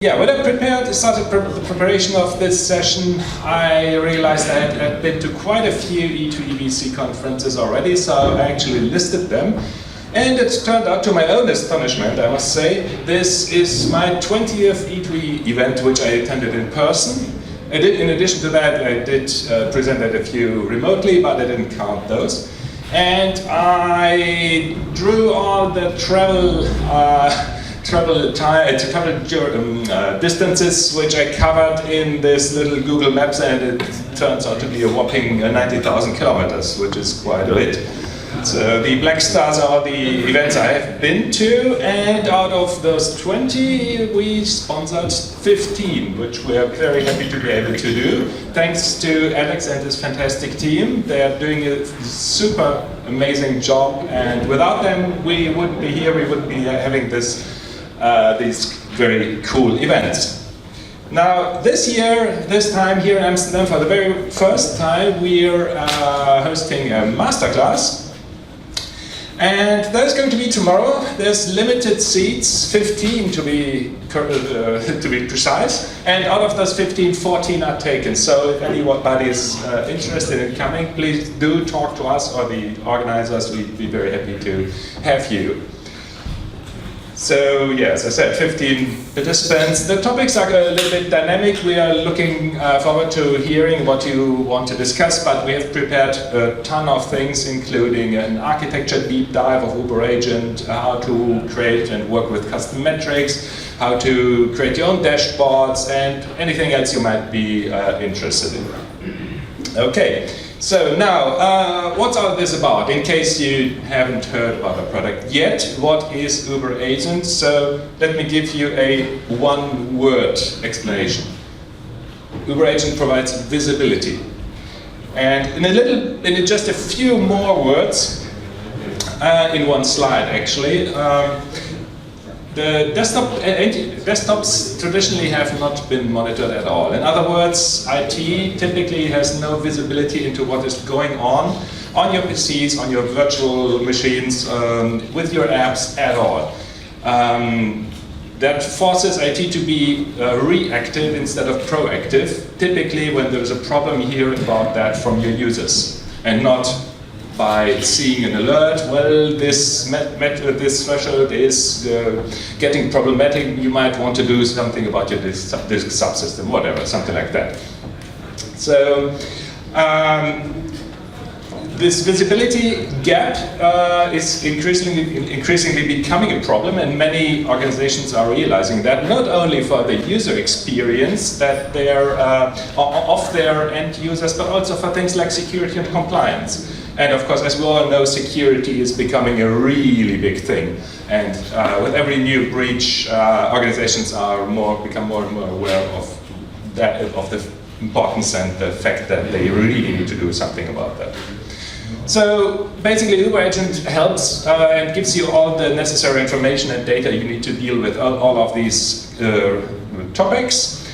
Yeah, when I started the preparation of this session, I realized I had been to quite a few E2EBC conferences already, so I actually listed them. And it turned out, to my own astonishment, I must say, this is my 20th E2E event which I attended in person. In addition to that, I did present at a few remotely, but I didn't count those. And I drew all the travel distances which I covered in this little Google Maps, and it turns out to be a whopping 90,000 kilometers, which is quite a bit. So the black stars are the events I have been to, and out of those 20 we sponsored 15, which we are very happy to be able to do. Thanks to Alex and his fantastic team. They are doing a super amazing job, and without them we wouldn't be here, we wouldn't be having these very cool events. Now this year, this time here in Amsterdam, for the very first time, we're hosting a masterclass. And that is going to be tomorrow. There's limited seats, 15 to be precise. And out of those 15, 14 are taken. So if anybody is interested in coming, please do talk to us or the organizers. We'd be very happy to have you. So, yeah, as I said, 15 participants. The topics are a little bit dynamic. We are looking forward to hearing what you want to discuss, but we have prepared a ton of things, including an architecture deep dive of uberAgent, how to create and work with custom metrics, how to create your own dashboards, and anything else you might be interested in. Okay. So now, what's all this about? In case you haven't heard about the product yet, what is uberAgent? So let me give you a one-word explanation. uberAgent provides visibility, and in just a few more words, in one slide actually. The desktops traditionally have not been monitored at all. In other words, IT typically has no visibility into what is going on your PCs, on your virtual machines, with your apps at all. That forces IT to be reactive instead of proactive. Typically, when there is a problem, you hear about that from your users, and not by seeing an alert, well, this threshold is getting problematic, you might want to do something about your disk subsystem, whatever, something like that. So, this visibility gap is increasingly becoming a problem, and many organizations are realizing that, not only for the user experience that they're of their end users, but also for things like security and compliance. And of course, as we all know, security is becoming a really big thing. And with every new breach, organizations become more and more aware of the importance and the fact that they really need to do something about that. So basically, uberAgent helps and gives you all the necessary information and data you need to deal with all of these topics.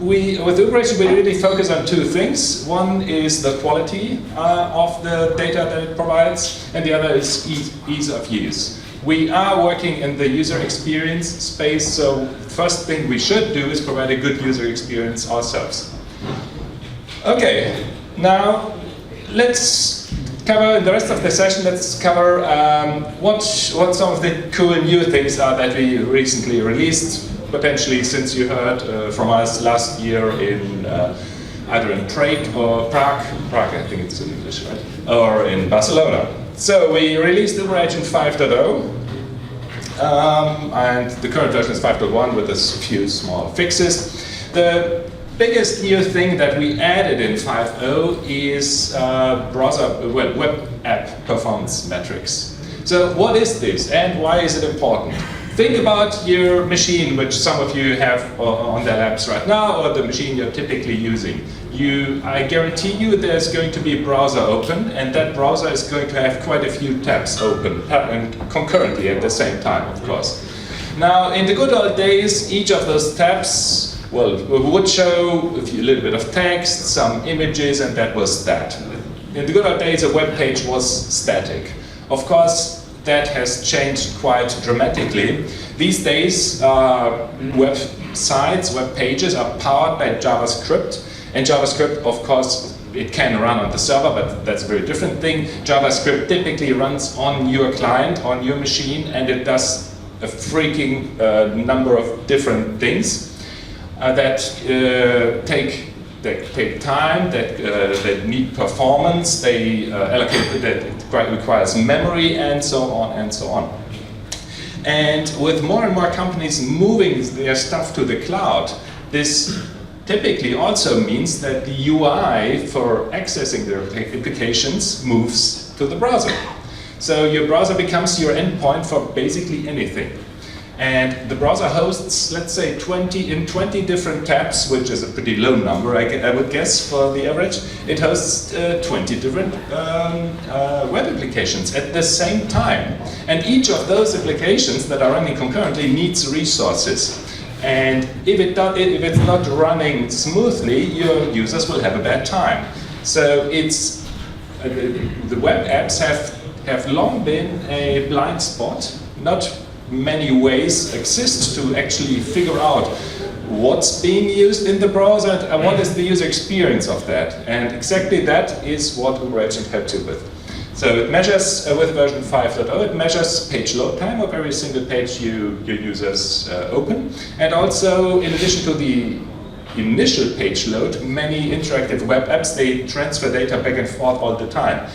With uberAgent, we really focus on two things. One is the quality of the data that it provides, and the other is ease of use. We are working in the user experience space, so the first thing we should do is provide a good user experience ourselves. Okay, now let's cover, in the rest of the session, let's cover what some of the cool new things are that we recently released. Potentially, since you heard from us last year in either in Prague, I think it's in English, right? Or in Barcelona. So we released uberAgent 5.0, and the current version is 5.1 with a few small fixes. The biggest new thing that we added in 5.0 is web app performance metrics. So what is this, and why is it important? Think about your machine, which some of you have on their laps right now, or the machine you're typically using. I guarantee you there's going to be a browser open, and that browser is going to have quite a few tabs open, and concurrently at the same time, of course. Now, in the good old days, each of those tabs, would show a little bit of text, some images, and that was that. In the good old days, a web page was static. Of course, that has changed quite dramatically. These days, websites, web pages are powered by JavaScript, and JavaScript, of course, it can run on the server, but that's a very different thing. JavaScript typically runs on your client, on your machine, and it does a freaking number of different things that take time, that need performance, they allocate, that it requires memory, and so on and so on. And with more and more companies moving their stuff to the cloud, this typically also means that the UI for accessing their applications moves to the browser. So your browser becomes your endpoint for basically anything. And the browser hosts, let's say, 20 different tabs, which is a pretty low number, I would guess, for the average. It hosts 20 different web applications at the same time. And each of those applications that are running concurrently needs resources. And if it's not running smoothly, your users will have a bad time. So it's the web apps have long been a blind spot. Not many ways exist to actually figure out what's being used in the browser and what is the user experience of that. And exactly that is what uberAgent helps you with. So it measures, with version 5.0, it measures page load time of every single page your users open. And also, in addition to the initial page load, many interactive web apps, they transfer data back and forth all the time.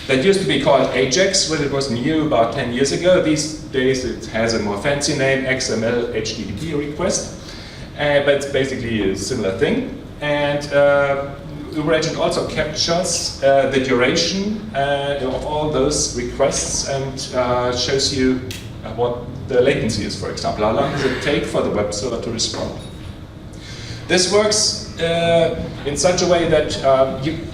That used to be called Ajax when it was new about 10 years ago. These days it has a more fancy name, XML HTTP request. But it's basically a similar thing. And uberAgent also captures the duration of all those requests and shows you what the latency is, for example. How long does it take for the web server to respond? This works in such a way that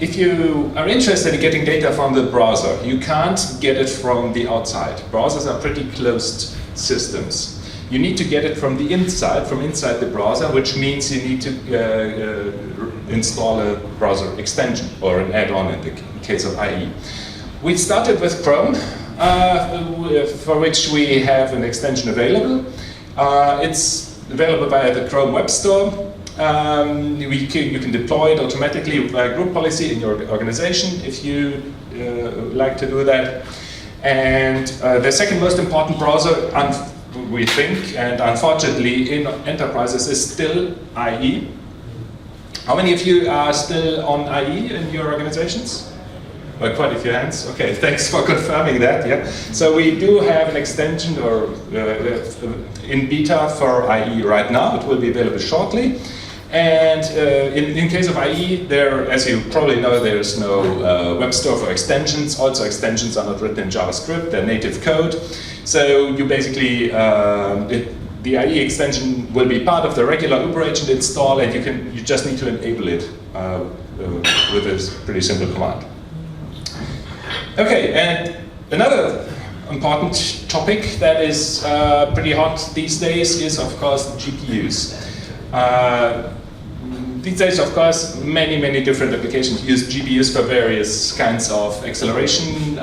if you are interested in getting data from the browser, you can't get it from the outside. Browsers are pretty closed systems. You need to get it from the inside, from inside the browser, which means you need to install a browser extension or an add-on in the case of IE. We started with Chrome, for which we have an extension available. It's available via the Chrome Web Store. You can deploy it automatically by group policy in your organization if you like to do that. And the second most important browser, we think, and unfortunately in enterprises, is still IE. How many of you are still on IE in your organizations? Well, quite a few hands. Okay, thanks for confirming that. Yeah. So we do have an extension or in beta for IE right now. It will be available shortly. And in case of IE, as you probably know, there is no web store for extensions. Also, extensions are not written in JavaScript; they're native code. So you basically the IE extension will be part of the regular uberAgent install, and you just need to enable it with a pretty simple command. Okay, and another important topic that is pretty hot these days is, of course, GPUs. These days, of course, many different applications use GPUs for various kinds of acceleration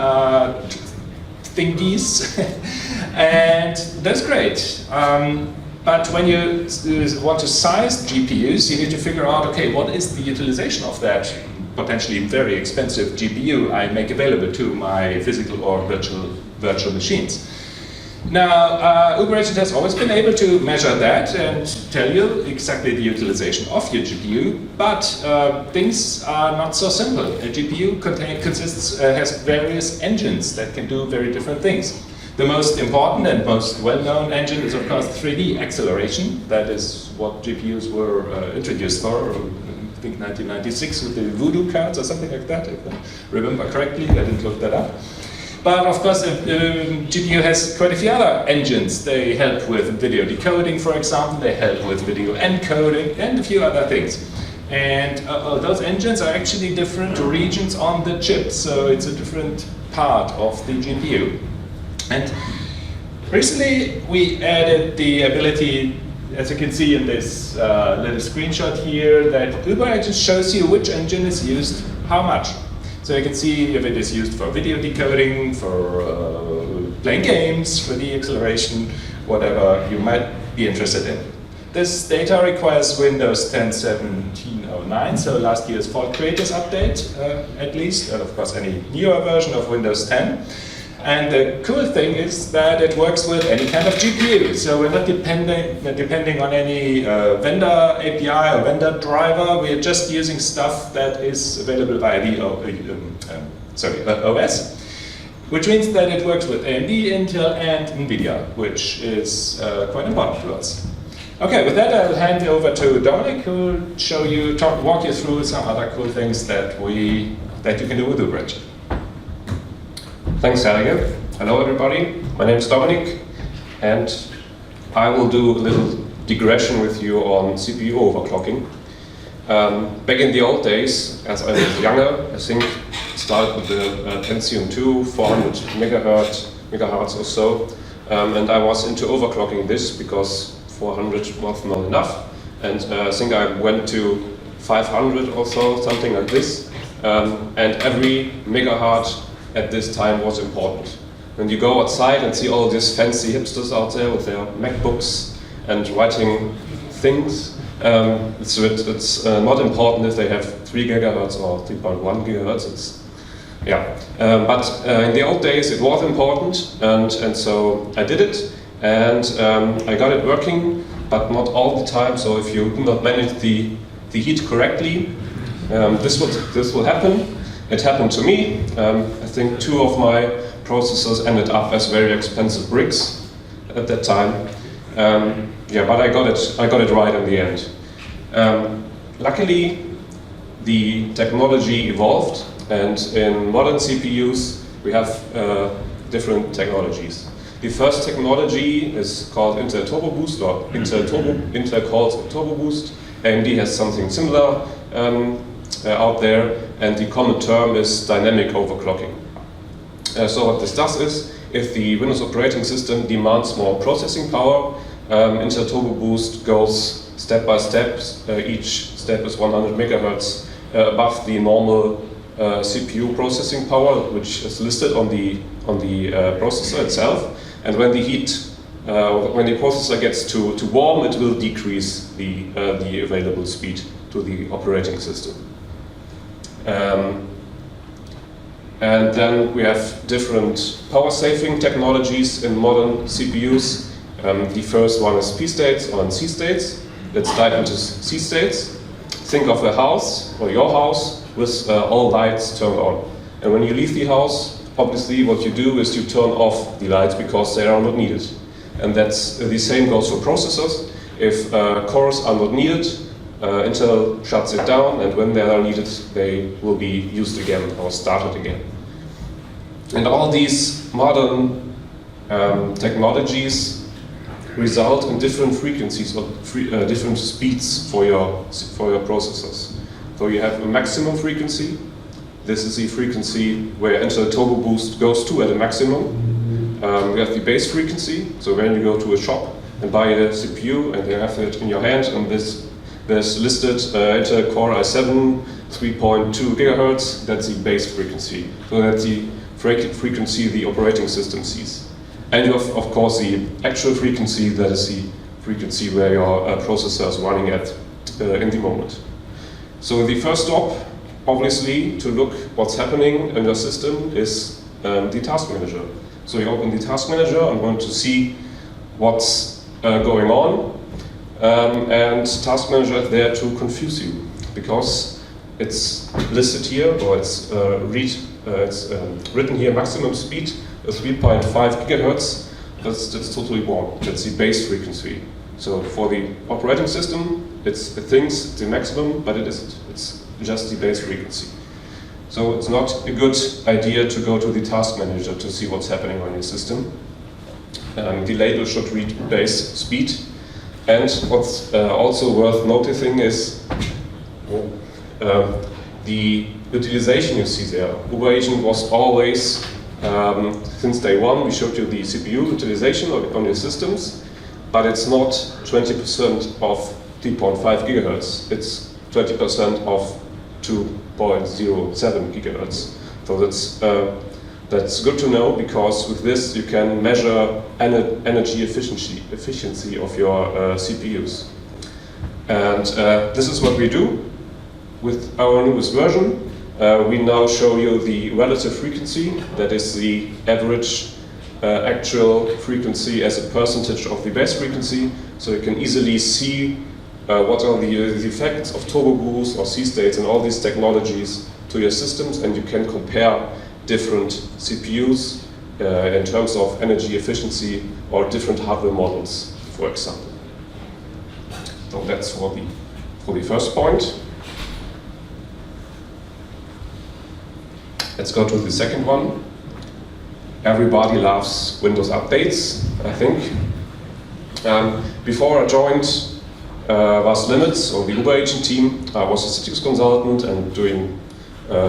thingies, and that's great. But when you want to size GPUs, you need to figure out, okay, what is the utilization of that potentially very expensive GPU I make available to my physical or virtual machines. Now, uberAgent has always been able to measure that and tell you exactly the utilization of your GPU, but things are not so simple. A GPU has various engines that can do very different things. The most important and most well-known engine is, of course, 3D acceleration. That is what GPUs were introduced for, I think 1996 with the Voodoo cards or something like that, if I remember correctly. I didn't look that up. But of course, GPU has quite a few other engines. They help with video decoding, for example. They help with video encoding and a few other things. And those engines are actually different regions on the chip, so it's a different part of the GPU. And recently, we added the ability, as you can see in this little screenshot here, that uberAgent shows you which engine is used how much. So you can see if it is used for video decoding, for playing games, for the acceleration, whatever you might be interested in. This data requires Windows 10 1709, so last year's fault creators update at least, and of course any newer version of Windows 10. And the cool thing is that it works with any kind of GPU, so we're not depending on any vendor API or vendor driver. We're just using stuff that is available via the OS, which means that it works with AMD, Intel, and NVIDIA, which is quite important to us. Okay, with that I'll hand over to Dominic, who will walk you through some other cool things that you can do with uberAgent. Thanks, Helge. Hello, everybody. My name is Dominic, and I will do a little digression with you on CPU overclocking. Back in the old days, as I was younger, I think it started with the Pentium 2, 400 megahertz or so, and I was into overclocking this because 400 was not enough, and I think I went to 500 or so, something like this, and every megahertz at this time was important. When you go outside and see all these fancy hipsters out there with their MacBooks and writing things, it's not important if they have 3 gigahertz or 3.1 gigahertz. But in the old days it was important, and so I did it, and I got it working, but not all the time. So if you do not manage the heat correctly, this will happen. It happened to me. I think 2 of my processors ended up as very expensive bricks at that time. But I got it right in the end. Luckily, the technology evolved, and in modern CPUs we have different technologies. The first technology is called Intel Turbo Boost, or Intel calls it Turbo Boost. AMD has something similar out there, and the common term is dynamic overclocking. So what this does is, if the Windows operating system demands more processing power, Intel Turbo Boost goes step by step. Each step is 100 megahertz above the normal CPU processing power, which is listed on the processor itself. And when when the processor gets too warm, it will decrease the available speed to the operating system. And then we have different power saving technologies in modern CPUs. The first one is P states or C states. Let's dive into C states. Think of a house, or your house, with all lights turned on. And when you leave the house, obviously what you do is you turn off the lights because they are not needed. And that's the same goes for processors. If cores are not needed, Intel shuts it down, and when they are needed, they will be used again or started again. And all these modern technologies result in different frequencies or different speeds for your processors. So you have a maximum frequency. This is the frequency where Intel Turbo Boost goes to at a maximum. You have the base frequency. So when you go to a shop and buy a CPU and you have it in your hand, and there's listed Intel Core i7 3.2 gigahertz. That's the base frequency. So that's the frequency the operating system sees. And you have, of course, the actual frequency. That is the frequency where your processor is running at in the moment. So the first stop, obviously, to look what's happening in your system is the task manager. So you open the task manager and want to see what's going on. And task manager is there to confuse you, because it's listed here, or it's written here, maximum speed 3.5 gigahertz. That's totally wrong. That's the base frequency. So for the operating system, it thinks it's the maximum, but it isn't. It's just the base frequency. So it's not a good idea to go to the task manager to see what's happening on your system. The label should read base speed. And what's also worth noticing is the utilization you see there. uberAgent was always, since day one, we showed you the CPU utilization on your systems, but it's not 20% of 3.5 gigahertz. It's 20% of 2.07 gigahertz. So That's good to know, because with this you can measure energy efficiency of your CPUs. And this is what we do with our newest version. We now show you the relative frequency, that is the average actual frequency as a percentage of the base frequency, so you can easily see what are the effects of turbo boost or C-states and all these technologies to your systems, and you can compare different CPUs in terms of energy efficiency or different hardware models, for example. So that's for the first point. Let's go to the second one. Everybody loves Windows updates, I think. Before I joined VAS Linux or the uberAgent team, I was a Citrix consultant and doing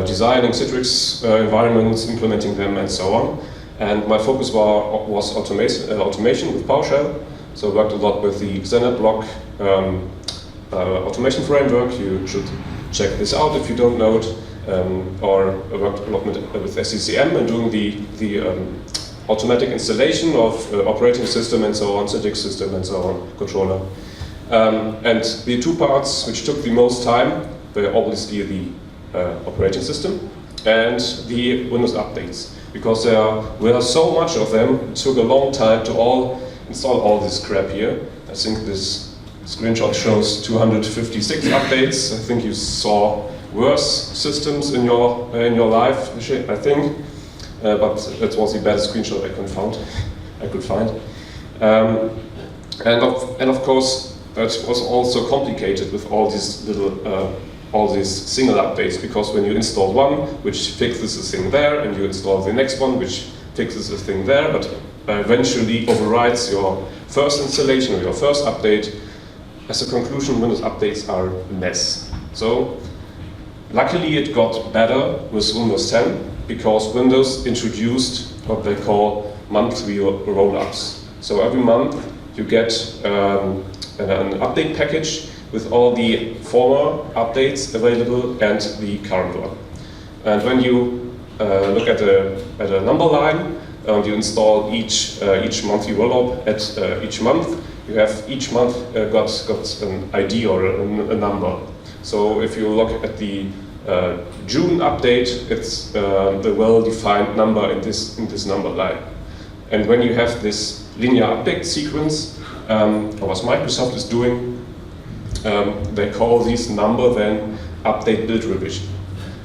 designing Citrix environments, implementing them, and so on. And my focus was automation with PowerShell. So I worked a lot with the Xenet block automation framework. You should check this out if you don't know it. Or I worked a lot with SCCM and doing the automatic installation of operating system and so on, Citrix system and so on, controller. And the two parts which took the most time were obviously the operating system and the Windows updates, because there were so much of them. It took a long time to install all this crap here. I think this screenshot shows 256 updates. I think you saw worse systems in your life, I think, but that was the best screenshot I could find. And of course, that was also complicated with all these little all these single updates, because when you install one which fixes the thing there, and you install the next one which fixes the thing there, but eventually overrides your first installation or your first update. As a conclusion, Windows updates are a mess. So luckily it got better with Windows 10, because Windows introduced what they call monthly roll-ups. So every month you get an update package with all the former updates available and the current one. And when you look at a number line and you install each monthly roll-up at each month, you have each month got an ID or a number. So if you look at the June update, it's the well-defined number in this number line. And when you have this linear update sequence, what Microsoft is doing, they call this number then update build revision.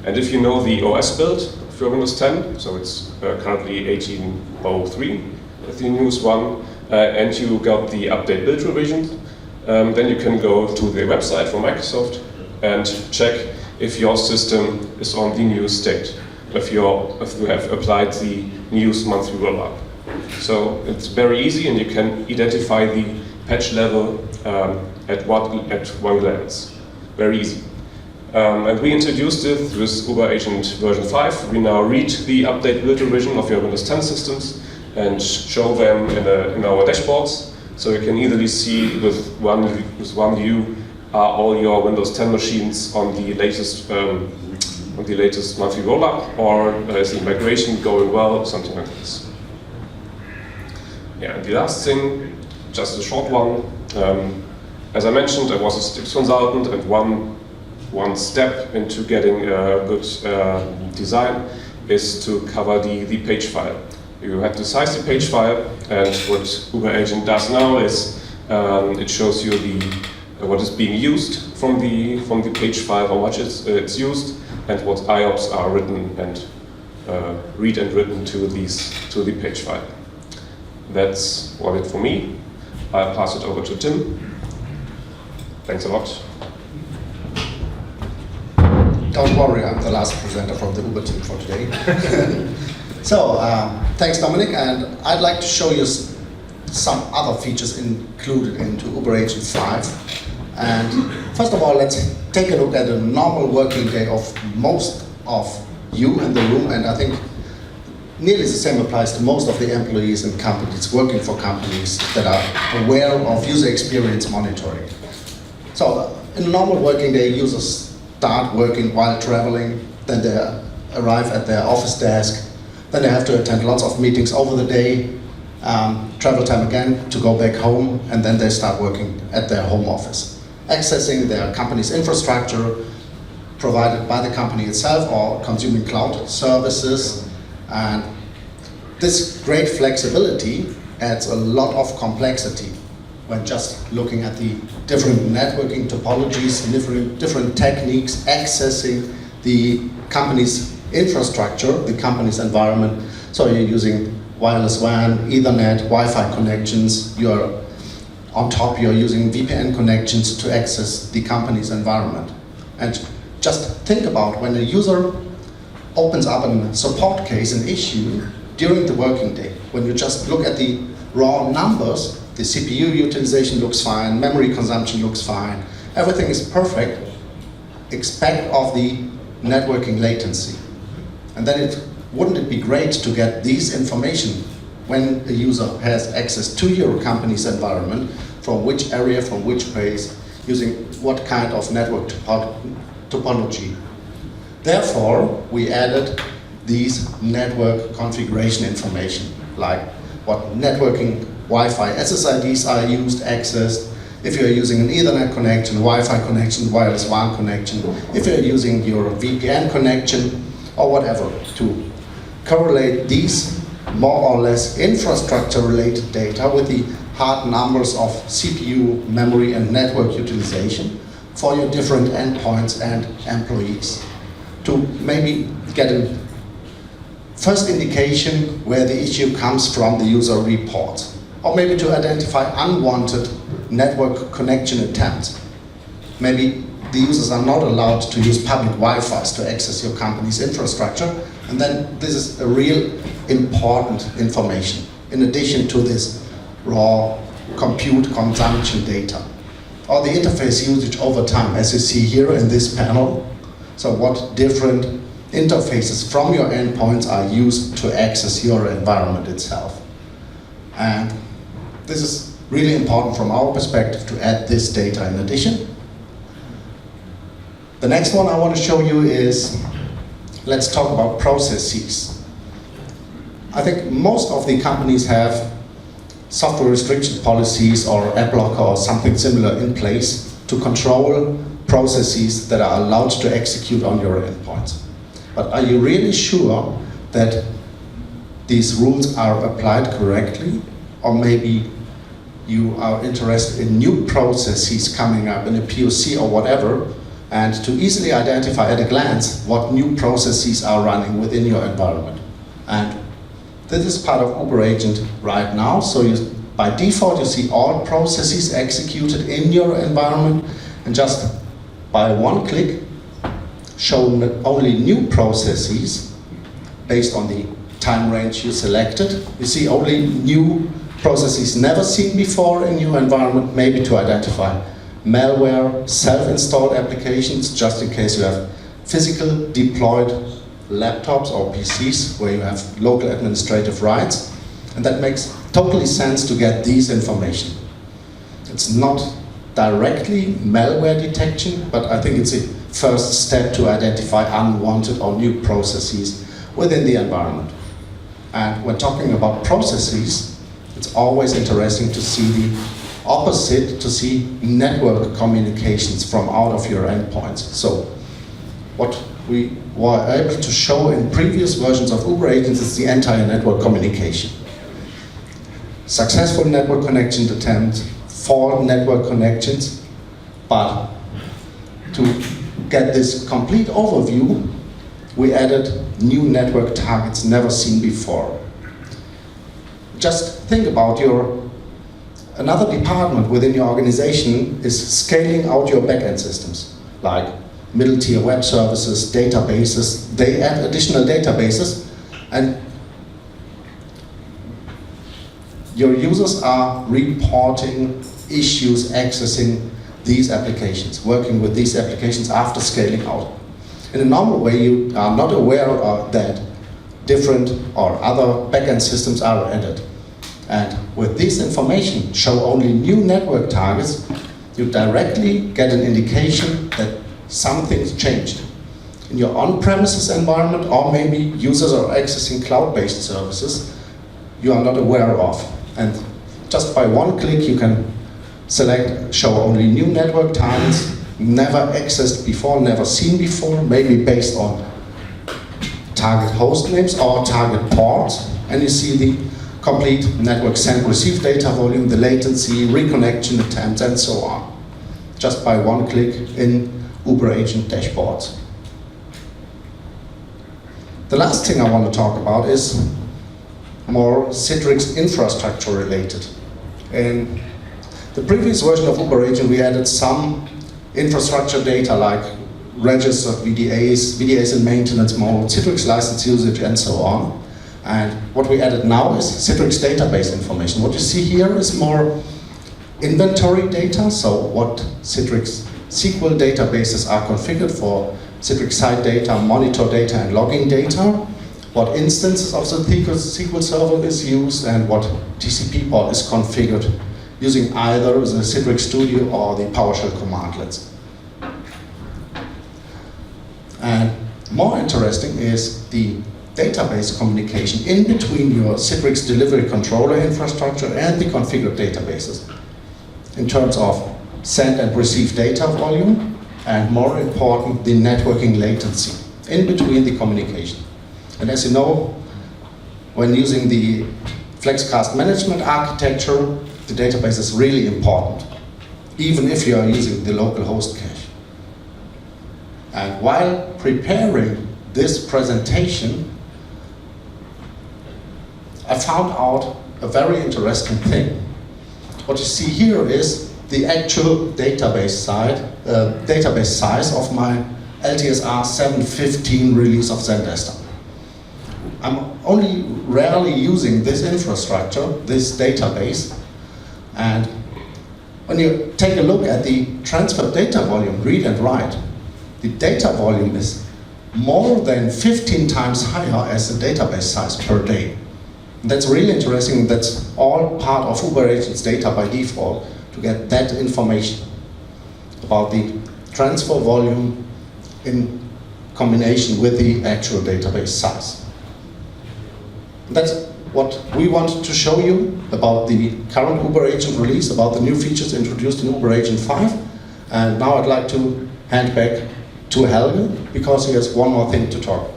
And if you know the OS build for Windows 10, so it's currently 18.03, the newest one, and you got the update build revision, then you can go to the website from Microsoft and check if your system is on the new state, if you have applied the newest monthly rollup. So it's very easy, and you can identify the patch level at one glance. Very easy. And we introduced it with uberAgent version 5. We now read the update build revision of your Windows 10 systems and show them in our dashboards, so you can easily see with one view are all your Windows 10 machines on the latest monthly rollup, or is the migration going well, or something like this. Yeah, and the last thing, just a short one. As I mentioned, I was a Citrix consultant, and one step into getting a good design is to cover the page file. You have to size the page file, and what uberAgent does now is it shows you what is being used from the page file, how much it's used, and what IOPS are written and read and written to the page file. That's all it for me. I'll pass it over to Tim. Thanks a lot. Don't worry, I'm the last presenter from the Uber team for today. So, thanks Dominic, and I'd like to show you some other features included into uberAgent 5. And first of all, let's take a look at a normal working day of most of you in the room, and I think nearly the same applies to most of the employees and companies working for companies that are aware of user experience monitoring. So, in a normal working day, users start working while traveling, then they arrive at their office desk, Then they have to attend lots of meetings over the day, travel time again to go back home, and then they start working at their home office, accessing their company's infrastructure provided by the company itself or consuming cloud services. And this great flexibility adds a lot of complexity when just looking at the different networking topologies, different techniques accessing the company's infrastructure, the company's environment. So you're using wireless WAN, Ethernet, Wi-Fi connections. You're on top, you're using VPN connections to access the company's environment. And just think about when a user opens up a support case, an issue during the working day, when you just look at the raw numbers, the CPU utilization looks fine, memory consumption looks fine, everything is perfect, except of the networking latency. And then wouldn't it be great to get these information when a user has access to your company's environment, from which area, from which place, using what kind of network topology. Therefore, we added these network configuration information, like what networking Wi-Fi SSIDs are used, accessed, if you're using an Ethernet connection, Wi-Fi connection, wireless WAN connection, if you're using your VPN connection, or whatever, to correlate these more or less infrastructure-related data with the hard numbers of CPU, memory, and network utilization for your different endpoints and employees. To maybe get a first indication where the issue comes from the user reports, or maybe to identify unwanted network connection attempts. Maybe the users are not allowed to use public Wi-Fi's to access your company's infrastructure, and then this is a real important information, in addition to this raw compute consumption data. Or the interface usage over time, as you see here in this panel. So what different interfaces from your endpoints are used to access your environment itself. And this is really important from our perspective to add this data in addition. The next one I want to show you is, let's talk about processes. I think most of the companies have software restriction policies or ad blocker or something similar in place to control processes that are allowed to execute on your endpoints. But are you really sure that these rules are applied correctly? Or maybe you are interested in new processes coming up in a POC or whatever, and to easily identify at a glance what new processes are running within your environment. And this is part of uberAgent right now, so by default you see all processes executed in your environment, and just by one click show only new processes based on the time range you selected. You see only new processes never seen before in your environment, maybe to identify malware, self-installed applications, just in case you have physical deployed laptops or PCs where you have local administrative rights. And that makes totally sense to get these information. It's not directly malware detection, but I think it's a first step to identify unwanted or new processes within the environment. And when talking about processes, it's always interesting to see the opposite, to see network communications from out of your endpoints. So what we were able to show in previous versions of uberAgent is the entire network communication. Successful network connection attempt, 4 network connections, but to get this complete overview, we added new network targets never seen before. Just think about another department within your organization is scaling out your backend systems, like middle tier web services, databases. They add additional databases, and your users are reporting issues accessing these applications, working with these applications after scaling out. In a normal way, you are not aware that different or other backend systems are added. And with this information, show only new network targets, you directly get an indication that something's changed. in your on-premises environment, or maybe users are accessing cloud-based services you are not aware of. And just by one click you can select show only new network tiles, never accessed before, never seen before, maybe based on target host names or target ports, and you see the complete network send receive data volume, the latency, reconnection attempts, and so on. Just by one click in uberAgent dashboards. The last thing I want to talk about is more Citrix infrastructure related. In the previous version of uberAgent, we added some infrastructure data like registered VDAs in maintenance mode, Citrix license usage, and so on. And what we added now is Citrix database information. What you see here is more inventory data, so what Citrix SQL databases are configured for Citrix site data, monitor data, and logging data, what instances of the SQL server is used, and what TCP port is configured using either the Citrix Studio or the PowerShell commandlets. And more interesting is the database communication in between your Citrix delivery controller infrastructure and the configured databases in terms of send and receive data volume, and more important, the networking latency in between the communication. And as you know, when using the FlexCast management architecture, the database is really important, even if you are using the local host cache. And while preparing this presentation, I found out a very interesting thing. What you see here is the actual database size of my LTSR 7.15 release of Zendesk. I'm only rarely using this infrastructure, this database, and when you take a look at the transfer data volume, read and write, the data volume is more than 15 times higher as the database size per day. That's really interesting. That's all part of uberAgent's data by default to get that information about the transfer volume in combination with the actual database size. That's what we want to show you about the current uberAgent release, about the new features introduced in uberAgent 5. And now I'd like to hand back to Helge, because he has one more thing to talk.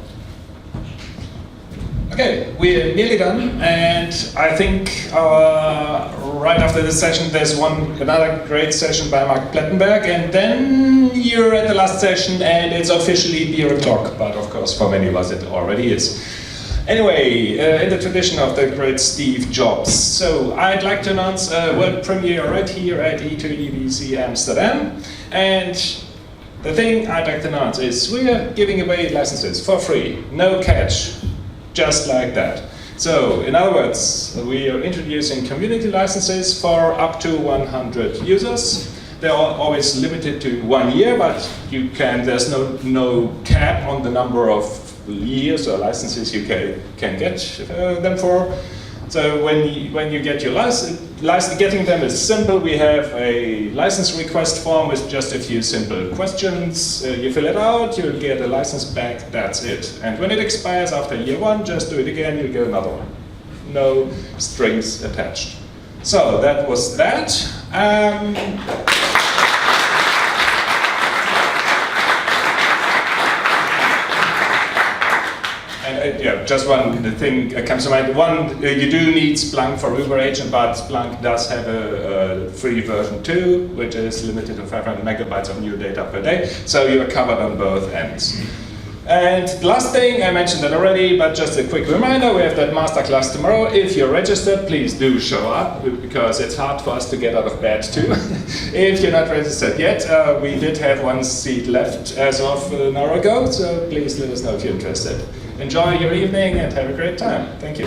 Okay, we're nearly done, and I think right after this session there's another great session by Mark Plettenberg, and then you're at the last session and it's officially beer o'clock, but of course for many of us it already is. Anyway, in the tradition of the great Steve Jobs, so I'd like to announce a world premiere right here at E2EBC Amsterdam, and the thing I'd like to announce is we are giving away licenses for free, no catch. Just like that. So, in other words, we are introducing community licenses for up to 100 users. They are always limited to 1 year, but there's no cap on the number of years or licenses you can get them for. So when you get your license, getting them is simple. We have a license request form with just a few simple questions. You fill it out, you'll get a license back, that's it. And when it expires after year 1, just do it again, you'll get another one. No strings attached. So that was that. Yeah, just one thing comes to mind. One, you do need Splunk for uberAgent, but Splunk does have a free version too, which is limited to 500 megabytes of new data per day, so you're covered on both ends. And the last thing, I mentioned that already, but just a quick reminder, we have that masterclass tomorrow. If you're registered, please do show up, because it's hard for us to get out of bed too. If you're not registered yet, we did have 1 seat left as of an hour ago, so please let us know if you're interested. Enjoy your evening and have a great time. Thank you.